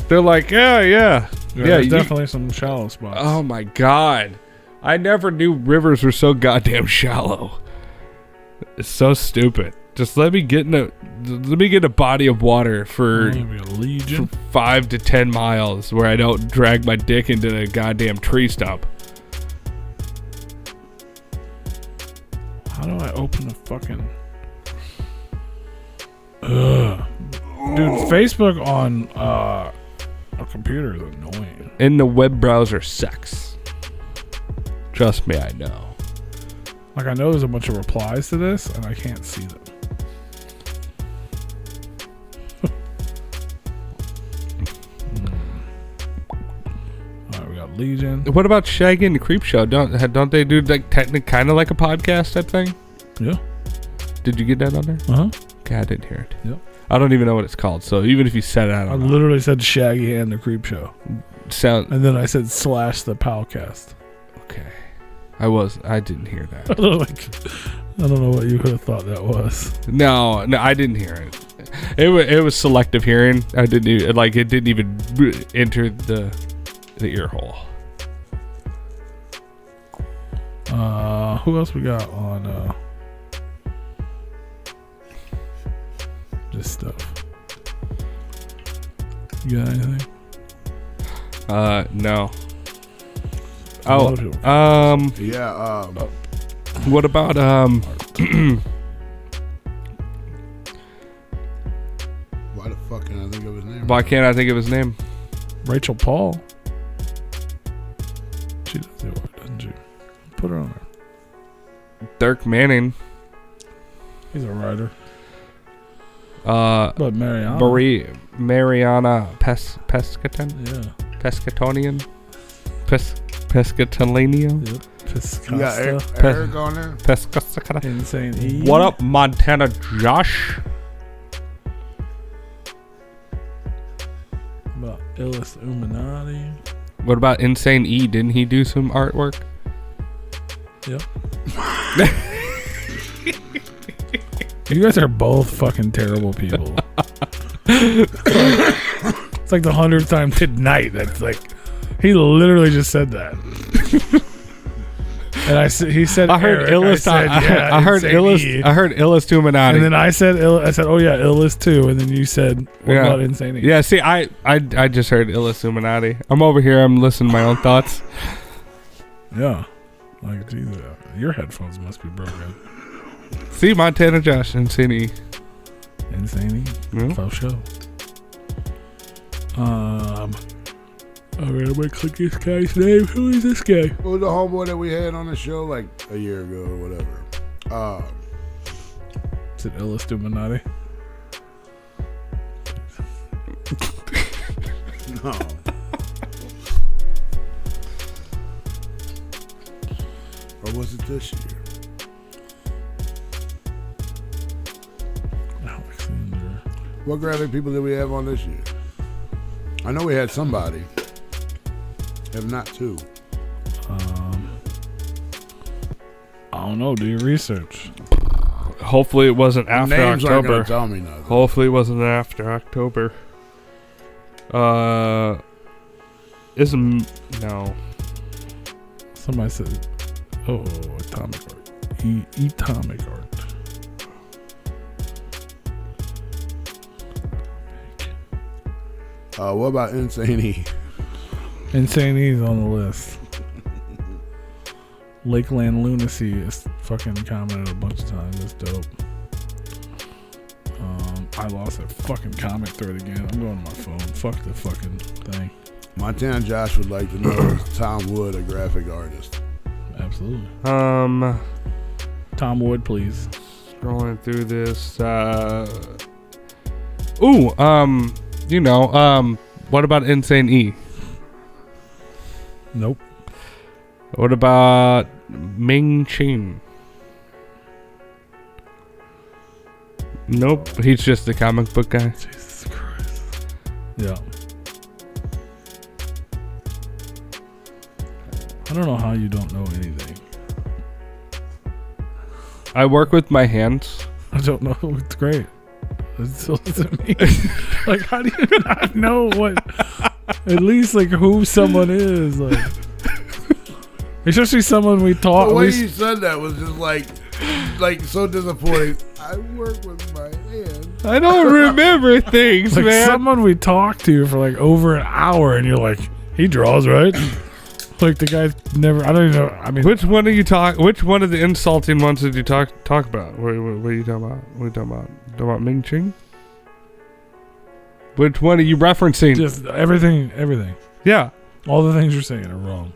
They're like, yeah, There's definitely some shallow spots. Oh my god, I never knew rivers were so goddamn shallow. It's so stupid. Just let me get in a body of water for 5 to 10 miles where I don't drag my dick into a goddamn tree stump. How do I open a fucking... Ugh. Dude, Facebook on a computer is annoying. In the web browser sucks. Trust me, I know. Like, I know there's a bunch of replies to this, and I can't see them. Alright, we got Legion. What about Shaggy and the Creep Show? Don't they do like technically kind of like a podcast type thing? Yeah. Did you get that on there? Uh-huh. Okay, I didn't hear it. Yep. I don't even know what it's called. So even if you said it, I literally said Shaggy and the Creep Show. And then I said / the Palcast. Okay. I didn't hear that. I don't know what you could have thought that was. No, I didn't hear it. It was selective hearing. It didn't even enter the ear hole. Who else we got on this stuff? You got anything? No. Yeah. What about Why the fuck can't I think of his name? Why can't I think of his name? Rachel Paul. She does the art, doesn't she? Put her on there. Dirk Manning. He's a writer. But Mariana. Mariana Pescaton? Yeah. Pescatonian? Pescatonian? Yep. You got Eric on there? Pescatonian. Insane E. What up, Montana Josh? About Illis Illuminati. What about Insane E? Didn't he do some artwork? Yep. You guys are both fucking terrible people. It's like the 100th time tonight. That's like, he literally just said that. And he said, I heard Illis. I heard Illis. I heard Illis Illuminati. And then I said, oh yeah, Illis too. And then you said, what about Insane E? Yeah. See, I just heard Illis Illuminati. I'm over here. I'm listening to my own thoughts. Yeah. Like, geez, your headphones must be broken. See, Montana Josh, Insane E. Insane E? Yeah. Faux show. Alright, I'm gonna click this guy's name. Who is this guy? Who was the homeboy that we had on the show like a year ago or whatever? Is it Illis Illuminati? No. Or was it this year? Alexander. What graphic people did we have on this year? I know we had somebody. If not two. I don't know. Do your research. Hopefully it wasn't after Names aren't October. gonna tell me nothing. Hopefully it wasn't after October. No. Somebody said, Atomic Art. Atomic Art. What about Insane E? Insane E's on the list. Lakeland Lunacy is fucking commented a bunch of times. That's dope. I lost that fucking comment thread again. I'm going to my phone. Fuck the fucking thing. Montana Josh would like to know is Tom Wood a graphic artist? Absolutely. Tom Wood, please. Scrolling through this. What about Insane E? Nope. What about Ming Chin? Nope, he's just a comic book guy. Jesus Christ. Yeah. I don't know how you don't know anything. I work with my hands. I don't know. It's great. It's so to me. Like, how do you not know what? At least like who someone is. Like, especially someone we talk. The way you said that was just like so disappointing. I work with my hands. I don't remember things, like man. someone we talked to for like over an hour, and you're like, he draws, right? Like the guy's never. I don't even know. I mean, Which one of the insulting ones did you talk about? What are you talking about? What are you talking about? Talking about Ming Ching? Which one are you referencing? just everything. Yeah, All the things you're saying are wrong.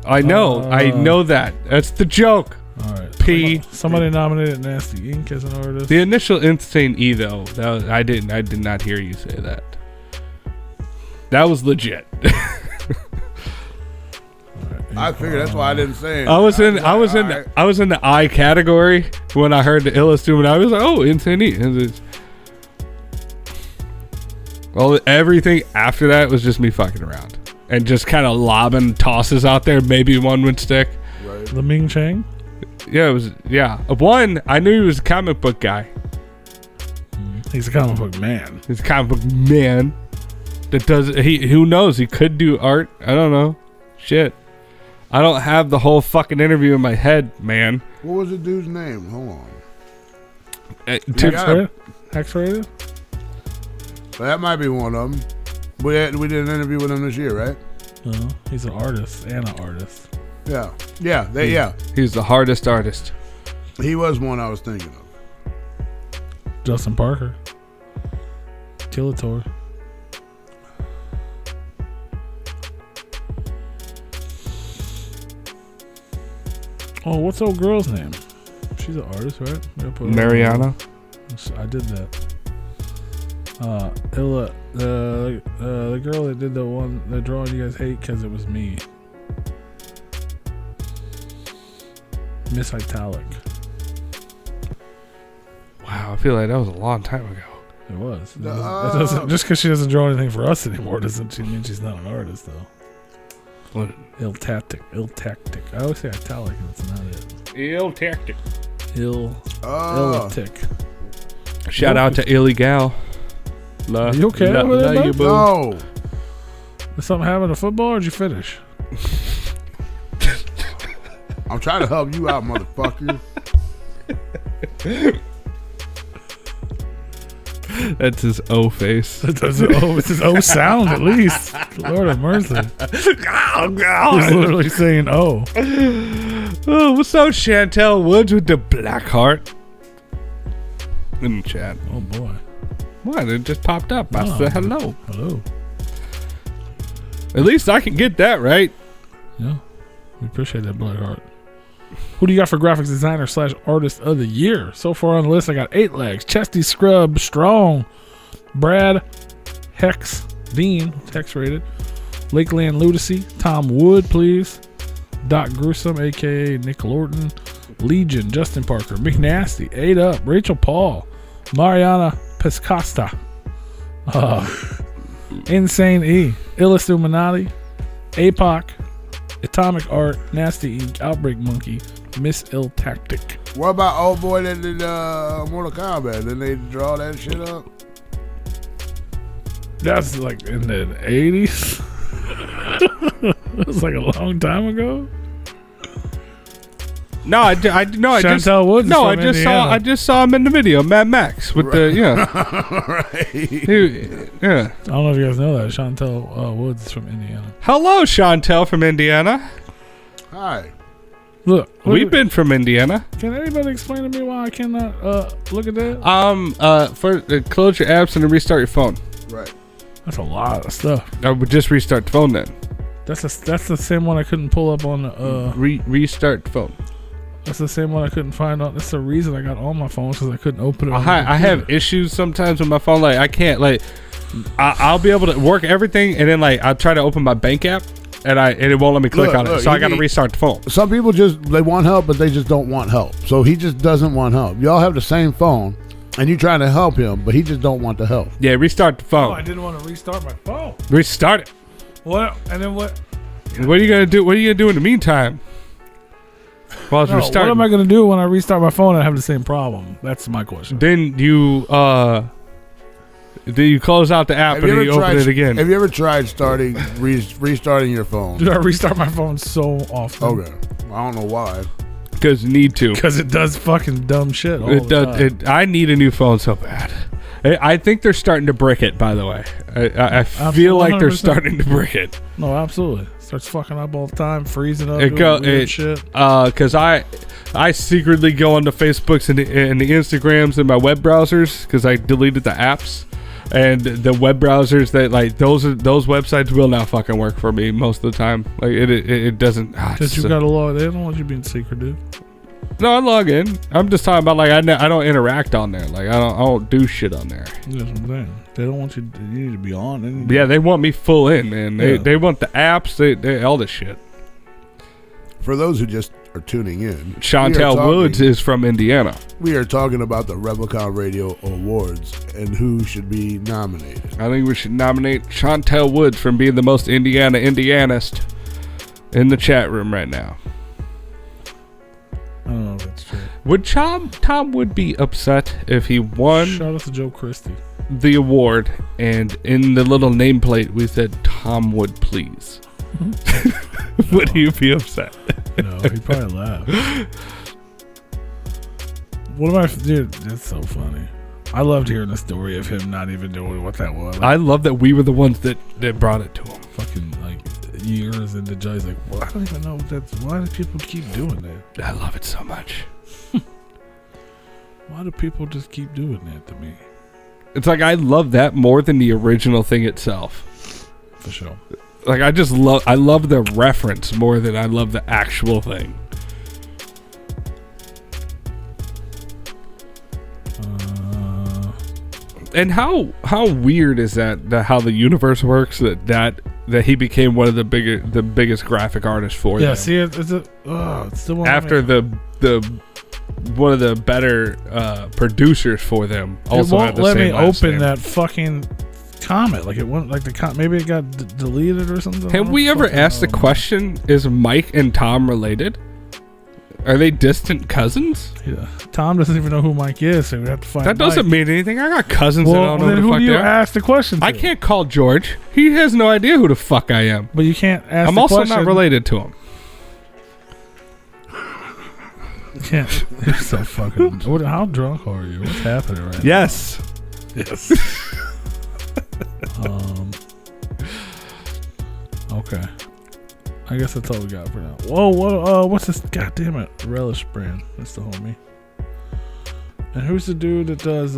I know. I know that. That's the joke. All right. P. Somebody nominated Nasty Ink as an artist. The initial insane E though. I did not hear you say that. That was legit. I figured that's why I didn't say it. I was in the I category when I heard the Illustrator. I was like, oh, insane E. Well, everything after that was just me fucking around and just kind of lobbing tosses out there. Maybe one would stick. Right. The Ming Chang. Yeah, it was. Yeah, one. I knew he was a comic book guy. He's a comic book man. He's a comic book man that does. Who knows? He could do art. I don't know. Shit. I don't have the whole fucking interview in my head, man. What was the dude's name? Hold on. X-rated? That might be one of them. We did an interview with him this year, right? No, he's an artist and an artist. Yeah. He's the hardest artist. He was one I was thinking of. Justin Parker. Killator. Oh, what's old girl's name? She's an artist, right? Mariana. I did that. Illa, the girl that did the drawing you guys hate because it was me. Miss Italic. Wow, I feel like that was a long time ago. It was. That doesn't just because she doesn't draw anything for us anymore doesn't mean she's not an artist though. What? Ill tactic. I always say italic and it's not it. Ill tactic. Illitic. Shout out to Illegal. Are you okay with it, bud? No. Did something happen to football or did you finish? I'm trying to help you out, motherfucker. That's his O face. It's his O sound at least. Lord have mercy. Oh, God. He's literally saying O. Oh, what's up, Chantel Woods with the black heart? In the chat. Oh boy. What? It just popped up. I said hello. Hello. At least I can get that right. Yeah. We appreciate that, black heart. Who do you got for graphics designer / artist of the year? So far on the list, I got 8 Legs, Chesty Scrub, Strong, Brad, Hex, Dean, Hex rated, Lakeland Ludacy, Tom Wood, please, Doc Gruesome, aka Nick Lorton, Legion, Justin Parker, McNasty, 8 Up, Rachel Paul, Mariana Pescasta, Insane E, Illuminati, APOC, Atomic Art, Nasty Ink, Outbreak Monkey, Miss Ill Tactic. What about old boy that did Mortal Kombat? Didn't they draw that shit up? That's like in the 80s. It was like a long time ago. No, I Chantel Woods. No, I just saw him in the video, Mad Max with the Right. yeah. I don't know if you guys know that Chantel Woods is from Indiana. Hello, Chantel from Indiana. Hi. Look, We've been from Indiana. Can anybody explain to me why I cannot look at that? For close your apps and then restart your phone. Right. That's a lot of stuff. I would just restart the phone then. That's the same one I couldn't pull up on the restart the phone. That's the same one I couldn't find on. That's the reason I got all my phones because I couldn't open it. I have issues sometimes with my phone. Like I can't I'll be able to work everything and then like I'll try to open my bank app and it won't let me click on it. So I got to restart the phone. Some people they want help, but they just don't want help. So he just doesn't want help. Y'all have the same phone, and you trying to help him, but he just don't want the help. Yeah, restart the phone. Oh, I didn't want to restart my phone. Restart it. What? And then what? What are you gonna do? What are you gonna do in the meantime? While it's restarting. What am I gonna do when I restart my phone and have the same problem? That's my question. Then you close out the app and you open it again. Have you ever tried restarting your phone? Dude, I restart my phone so often. Okay, I don't know why. Because you need to. Because it does fucking dumb shit. It does. I need a new phone so bad. I think they're starting to brick it. By the way, I feel like they're starting to brick it. No, absolutely. Starts fucking up all the time, freezing up, shit. Because I secretly go on the Facebooks and the Instagrams and my web browsers because I deleted the apps, and the web browsers that like those websites will not fucking work for me most of the time. Like it doesn't. Because you gotta log. They don't want you being secret, dude. No, I log in. I'm just talking about like I don't interact on there. Like I don't do shit on there. That's what I'm saying. They don't want you. You need to be on. Yeah, they want me full in, man. They want the apps. They all this shit. For those who just are tuning in, Chantel Woods is from Indiana. We are talking about the Replicon Radio Awards and who should be nominated. I think we should nominate Chantel Woods from being the most Indianist in the chat room right now. I don't know if that's true. Would Tom Wood be upset if he won? Shout out to Joe Christie. The award, and in the little nameplate we said Tom Wood, please. Would you be upset? No, he'd probably laugh. What am I, dude? That's so funny. I loved hearing the story of him not even knowing what that was. I love that we were the ones that brought it to him. Fucking like years into Jay's like, well, I don't even know if that's. Why do people keep doing that? I love it so much. Why do people just keep doing that to me? It's like I love that more than the original thing itself. For sure. Like I love the reference more than I love the actual thing. And how weird is that how the universe works that he became one of the biggest graphic artists for them. Yeah, see it's still after the one of the better producers for them also it won't had the let same me last open name. that fucking comment. Like it won't, like the maybe it got deleted or something. Have we ever asked the question, is Mike and Tom related? Are they distant cousins? Yeah. Tom doesn't even know who Mike is, so we have to find that doesn't Mike. mean anything. I got cousins that I don't know then who the fuck do you they are. ask the question to? I can't call George. He has no idea who the fuck I am. But you can't ask I'm also not related to him. You can't. You're so fucking... How drunk are you? What's happening right Yes. now? Yes. Okay. I guess that's all we got for now. Whoa, what's this? God damn it. Relish brand. That's the homie. And who's the dude that does,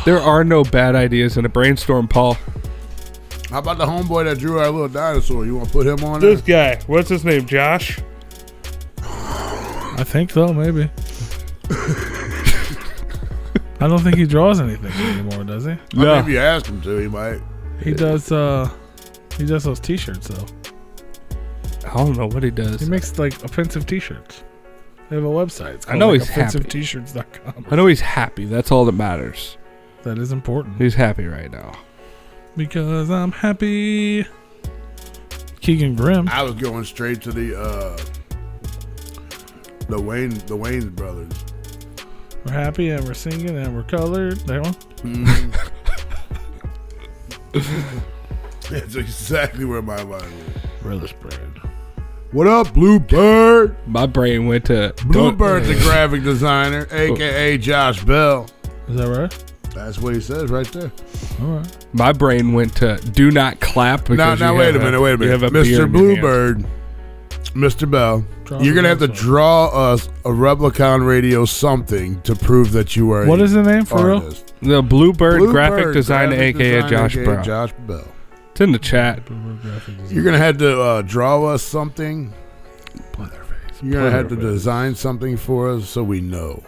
There are no bad ideas in a brainstorm, Paul. How about the homeboy that drew our little dinosaur? You want to put him on there? This guy. What's his name? Josh? I think so, maybe. I don't think he draws anything anymore, does he? No. Maybe you ask him to, he might. He does those t-shirts, though. I don't know what he does. He makes, like, offensive t-shirts. They have a website. It's called, I know like, he's happy. offensivetshirts.com. I know he's happy. That's all that matters. That is important. He's happy right now. Because I'm happy. Keegan Grimm. I was going straight to the Wayans brothers. We're happy and we're singing and we're colored. That one? Mm-hmm. That's exactly where my mind went. Relish brand. What up, Bluebird? My brain went to... Bluebird's a graphic designer, a.k.a. Josh Bell. Is that right? That's what he says right there. All right. My brain went to do not clap. Now, wait a minute. You have a beer Mr. in your hand. Bluebird, Mr. Bell, Draw you're going to have to the draw us a Replicon Radio something to prove that you are What is the name for real? artist. The Bluebird graphic designer, a.k.a. Josh AKA Brown. Josh Bell. It's in the chat. You're going to have to draw us something. You're going to have to design something for us so we know.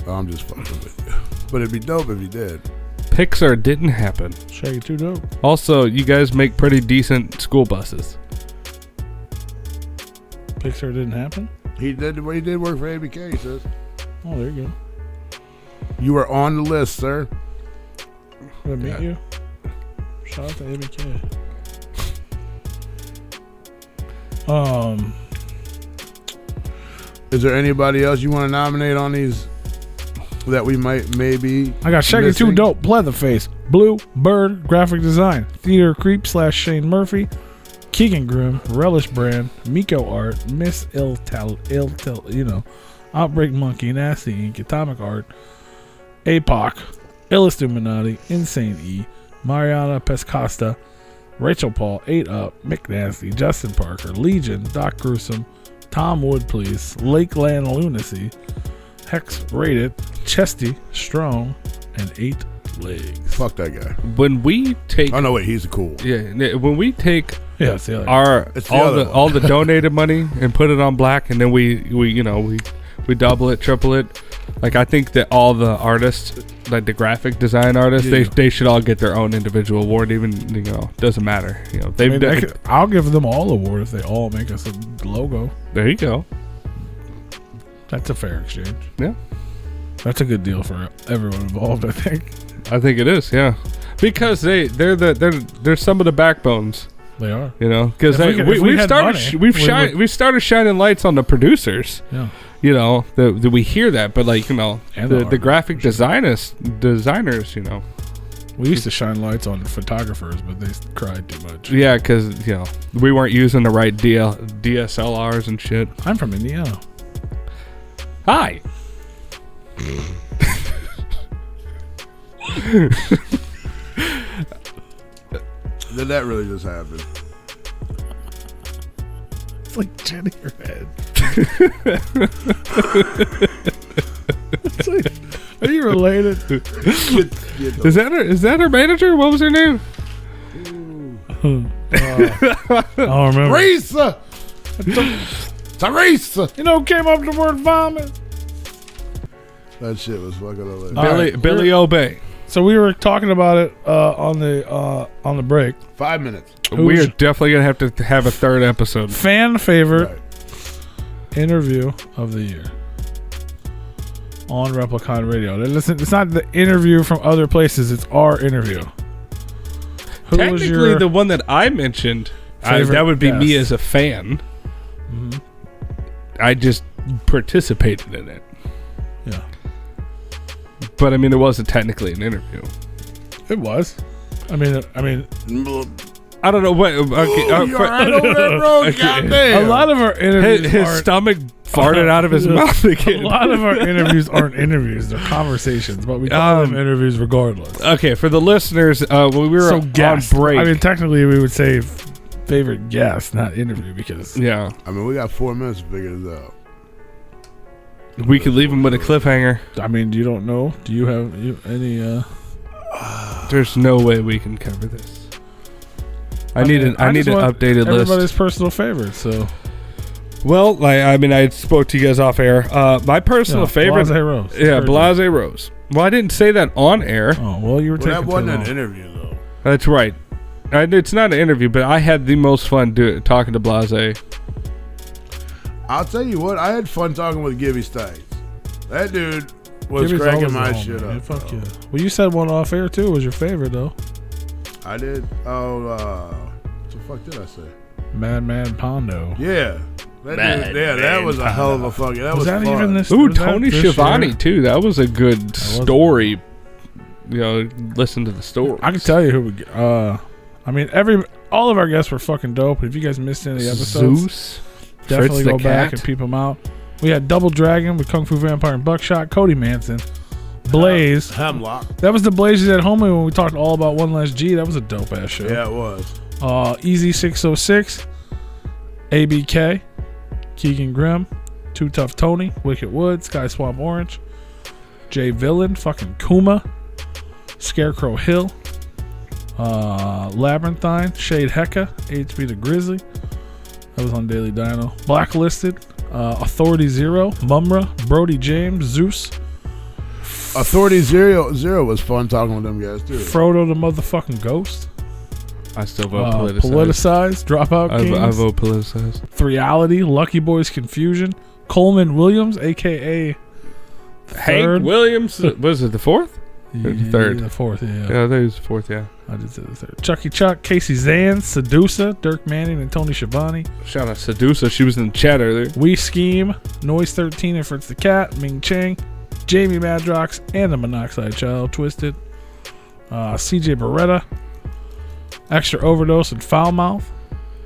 I'm just fucking with you. But it'd be dope if you did. Pixar didn't happen. Shaggy too dope. Also, you guys make pretty decent school buses. Pixar didn't happen? He did work for ABK, he says. Oh, there you go. You were on the list, sir. Did I meet you? Shout out to ABK. Is there anybody else you want to nominate on these that we might maybe? I got Shaggy missing? Too Dope, Leatherface, Blue, Bird, Graphic Design, Theater Creep / Shane Murphy, Keegan Grimm, Relish Brand, Miko Art, Miss Outbreak Monkey, Nasty Inc., Atomic Art, APOC, Illuminati, Insane E, Mariana Pescosta, Rachel Paul, 8 Up, Mick Nasty, Justin Parker, Legion, Doc Gruesome, Tom Wood Please, Lakeland Lunacy, Hex Rated, Chesty, Strong, and 8 Legs. Fuck that guy. When we take, Oh no, wait, he's cool. yeah, when we take Yeah, it's the other. all the donated money and put it on black, and then we double it, triple it. Like, I think that all the artists, like the graphic design artists, they should all get their own individual award. Even doesn't matter. I'll give them all award if they all make us a logo. There you go. That's a fair exchange. Yeah, that's a good deal for everyone involved. I think it is. Yeah, because they're some of the backbones. They are. Because we've started shining lights on the producers. Yeah. That we hear that, but And the graphic designers. We used to shine lights on photographers, but they cried too much. Yeah, because we weren't using the right DSLRs and shit. I'm from Indiana. Hi. Did that really just happen? It's like Jenny your head. It's like, are you related? Is that her manager? What was her name? I don't remember. Teresa! Teresa! Came up the word vomit. That shit was fucking hilarious. Billy Obey. So we were talking about it on the break. 5 minutes. We are definitely gonna have to have a third episode. Fan favorite interview of the year on Replicon Radio. Listen, it's not the interview from other places; it's our interview. Technically, the one that I mentioned, that would be me as a fan. Mm-hmm. I just participated in it. Yeah. But it wasn't technically an interview. It was. I mean, I don't know what. Okay, you all right over there, bro? Goddamn. a lot of our interviews, his stomach farted out of his mouth again. A lot of our interviews aren't interviews; they're conversations, but we call them interviews regardless. Okay, for the listeners, when we were on break, I mean, technically, we would say favorite guest, not interview, because yeah. We got 4 minutes to figure this out. We could leave him with a cliffhanger. I mean, you don't know. Do you have any? There's no way we can cover this. I need an updated list. Everybody's personal favorite. So, well, I spoke to you guys off air. My personal favorite, Blase Rose. Yeah, Blase Rose. Well, I didn't say that on air. Oh, well, you were taking that wasn't too an long. interview though. That's right. It's not an interview, but I had the most fun talking to Blase. I'll tell you what, I had fun talking with Gibby Stites. That dude was Gibby's cracking always my the shit homie, man. up. Fuck yeah. Well, you said one off air too. Was your favorite though? I did. What the fuck did I say? Madman Pondo. Yeah. That was a hell of a fucking. That was that fun. even this? Ooh, was that Tony this Schiavone year? too. That was a good story. Listen to the story. I can tell you who we. All of our guests were fucking dope. If you guys missed any episodes, Zeus, definitely Fritz go the back Cat. and peep them out. We had Double Dragon with Kung Fu Vampire and Buckshot, Cody Manson, Blaze. Hemlock. That was the Blazers at home when we talked all about One Last G. That was a dope ass show. Yeah, it was. Easy 606, ABK, Keegan Grimm, Too Tough Tony, Wicked Wood, Sky Swamp Orange, Jay Villain, fucking Kuma, Scarecrow Hill, Labyrinthine, Shade Hecka, HB the Grizzly. That was on Daily Dino. Blacklisted, Authority Zero, Mumra, Brody James, Zeus, Authority Zero was fun talking with them guys too. Frodo the motherfucking ghost. I still vote politicized. Politicized. Dropout Kings. I vote politicized. Threality. Lucky Boys Confusion. Coleman Williams, a.k.a. Hank Williams. Was it the fourth? Third. The fourth, yeah. Yeah, I think it was the fourth, yeah. I did say the third. Chucky Chuck, Casey Zan, Sedusa, Dirk Manning, and Tony Schiavone. Shout out Sedusa. She was in the chat earlier. We Scheme, Noise 13 and Fritz the Cat, Ming Chang, Jamie Madrox, and the Monoxide Child, Twiztid. CJ Beretta, Extra Overdose and Foulmouth,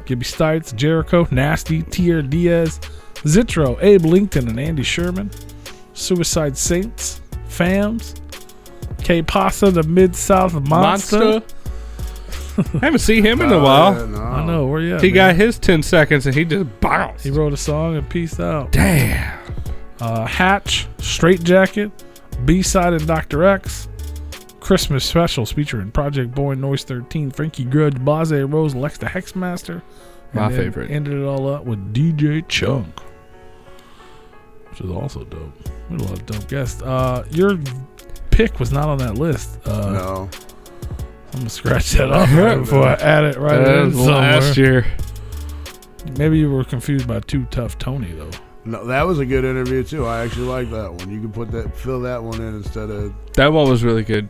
Gibby Stites, Jericho, Nasty, Tier Diaz, Zitro, Abe Lincoln, and Andy Sherman. Suicide Saints, Fams, K Pasa, the Mid-South Monster. I haven't seen him in a while. Yeah, no. I know, where you at, He man? got his 10 seconds and he just bounced. He wrote a song and peaced out. Damn. Hatch, Straight Jacket, B-Side and Dr. X, Christmas Specials featuring Project Boy, Noise 13, Frankie Grudge, Blase Rose, Lex the Hexmaster. My And then favorite. Ended it all up with DJ Chunk, which is also dope. We had a lot of dope guests. Your pick was not on that list. No. I'm gonna scratch that off right before I add it right in somewhere. Last year. Maybe you were confused by Too Tough Tony though. No, that was a good interview too. I actually like that one. You can fill that one in instead of. That one was really good.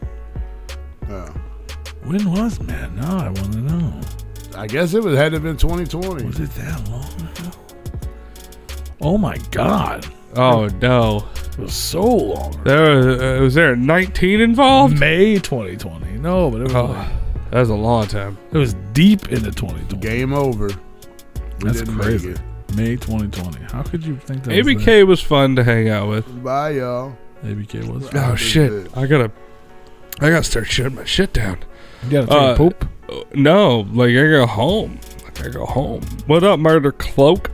When was man? Now I want to know. I guess it had to have been 2020. Was it that long ago? Oh my God! Oh, no. It was so long ago. Was there a 19 involved? May 2020. No, but it was That was a long time. it was deep into 2020. Game over. That's didn't crazy. make it. May 2020. How could you think that? ABK was fun to hang out with. Bye, y'all. ABK was. Oh, shit. I gotta start shutting my shit down. You gotta take a poop. No, like I go home. What up, Murder Cloak?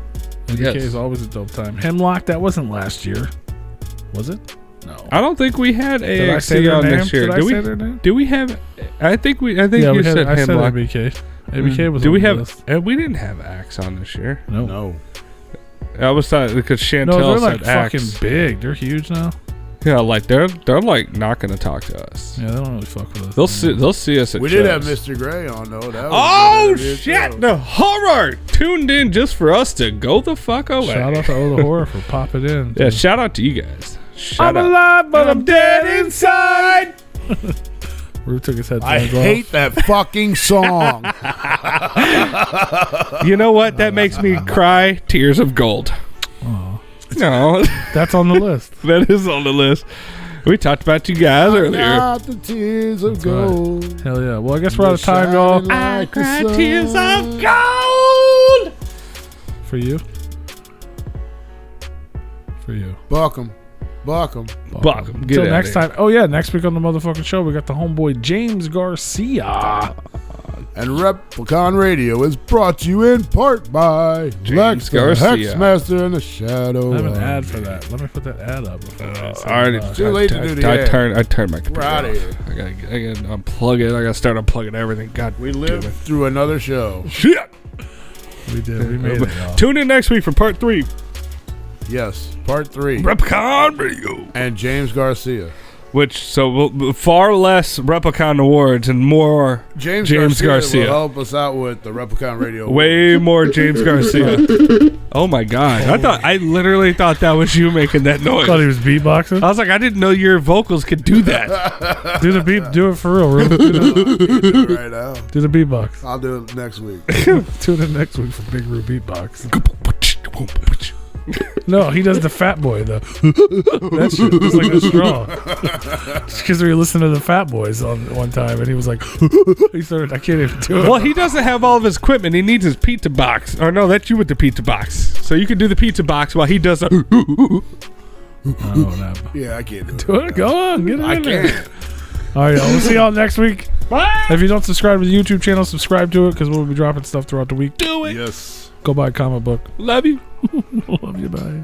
ABK is always a dope time. Hemlock, that wasn't last year. Was it? No. I don't think we had Did I say AXC their on name? this year. Did I say their name? Do we have? I think you I said said Hemlock. ABK. ABK was Do on we the have? list. We didn't have Axe on this year. No. I was thought because Chantel No, they're said like Axe. fucking big. They're huge now. Yeah, like they're like not gonna talk to us. Yeah, they don't really fuck with us. They'll see us at We shows. did have Mr. Gray on though. That was a Oh good interview, shit! too. The horror tuned in just for us to go the fuck away. Shout out to Oh the Horror for popping in. Yeah, shout out to you guys. I'm alive, but I'm dead inside. Rue took his headphones I off. hate that fucking song. You know what? That makes me cry tears of gold. Aw. No, That's on the list. that is on the list. We talked about you guys earlier. Got the tears of That's right. gold. Hell yeah. Well, I guess we're out of time, y'all. I Cry tears of gold. For you. For you. Buck 'em. Buck 'em. Buck 'em. Get Until outta next here. time. Oh, yeah. Next week on the motherfucking show, we got the homeboy James Garcia. And Replicon Radio is brought to you in part by James Lex the Garcia. Hexmaster and the Shadow. I have an of ad for that. Let me put that ad up. Before I say I already. goodbye. Too late to do the I ad. turned my computer We're outta off. here. I gotta unplug it. I gotta start unplugging everything. God, We damn lived it. through another show. Shit. We did. We made it, y'all. Tune in next week for part 3. Yes, part 3. Replicon Radio. And James Garcia. Far less Replicon awards and more James Garcia. Garcia will help us out with the Replicon Radio. way more James Garcia. Oh my god. I literally thought that was you making that noise. Thought he was beatboxing. I was like, I didn't know your vocals could do that. Do the beat. Do it for real. Real. Do the, right now. do the beatbox. I'll do it next week. Tune in next week for Big Roo beatbox. No, he does the Fat Boy though. That shit was like a straw. Just because we were listening to the Fat Boys on one time, and he was like, he started. I can't even do it. Well, he doesn't have all of his equipment. He needs his pizza box. Or no, that's you with the pizza box. So you can do the pizza box while he does a. Oh, no. Yeah, I can't do it. Do it. Go on. Get it I in there. can't. All right, y'all. We'll see y'all next week. Bye. If you don't subscribe to the YouTube channel, subscribe to it because we'll be dropping stuff throughout the week. Do it. Yes. Go buy a comic book. Love you. Love you. Bye.